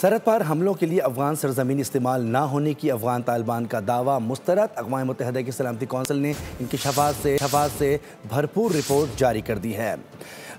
سرحد پار حملوں کے لیے افغان سرزمین استعمال نہ ہونے کی افغان طالبان کا دعویٰ مسترد۔ اقوام متحدہ کی سلامتی کونسل نے انکشافات سے بھرپور رپورٹ جاری کر دی ہے۔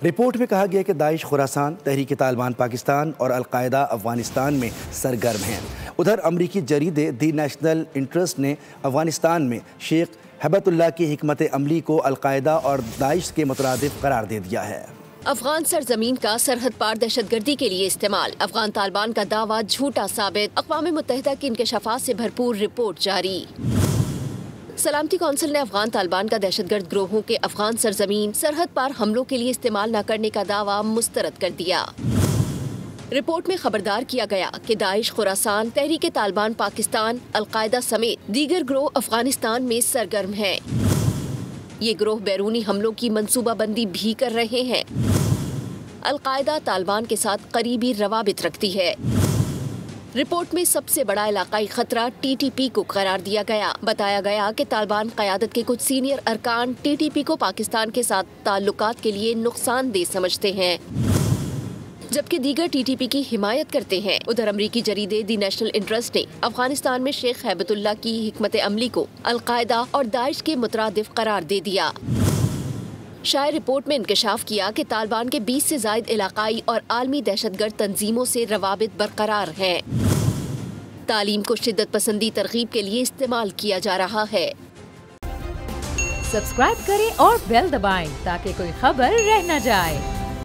رپورٹ میں کہا گیا کہ داعش خراسان، تحریک طالبان پاکستان اور القاعدہ افغانستان میں سرگرم ہیں۔ ادھر امریکی جریدے دی نیشنل انٹرسٹ نے افغانستان میں شیخ ہیبت اللہ کی حکمت عملی کو القاعدہ اور داعش کے مترادف قرار دے دیا ہے۔ افغان سرزمین کا سرحد پار دہشت گردی کے لیے استعمال، افغان طالبان کا دعویٰ جھوٹا ثابت، اقوام متحدہ کی انکشافات سے بھرپور رپورٹ جاری۔ سلامتی کونسل نے افغان طالبان کا دہشت گرد گروہوں کے افغان سرزمین سرحد پار حملوں کے لیے استعمال نہ کرنے کا دعویٰ مسترد کر دیا۔ رپورٹ میں خبردار کیا گیا کہ داعش خراسان، تحریک طالبان پاکستان، القاعدہ سمیت دیگر گروہ افغانستان میں سرگرم ہیں۔ یہ گروہ بیرونی حملوں کی منصوبہ بندی بھی کر رہے ہیں۔ القاعدہ طالبان کے ساتھ قریبی روابط رکھتی ہے۔ رپورٹ میں سب سے بڑا علاقائی خطرہ ٹی ٹی پی کو قرار دیا گیا۔ بتایا گیا کہ طالبان قیادت کے کچھ سینئر ارکان ٹی ٹی پی کو پاکستان کے ساتھ تعلقات کے لیے نقصان دہ سمجھتے ہیں، جبکہ دیگر ٹی ٹی پی کی حمایت کرتے ہیں۔ ادھر امریکی جریدے دی نیشنل انٹرسٹ نے افغانستان میں شیخ ہیبت اللہ کی حکمت عملی کو القاعدہ اور داعش کے مترادف قرار دے دیا۔ شائع رپورٹ میں انکشاف کیا کہ طالبان کے 20 سے زائد علاقائی اور عالمی دہشت گرد تنظیموں سے روابط برقرار ہیں۔ تعلیم کو شدت پسندی ترغیب کے لیے استعمال کیا جا رہا ہے۔ سبسکرائب کریں اور بیل دبائیں تاکہ کوئی خبر رہ نہ جائے۔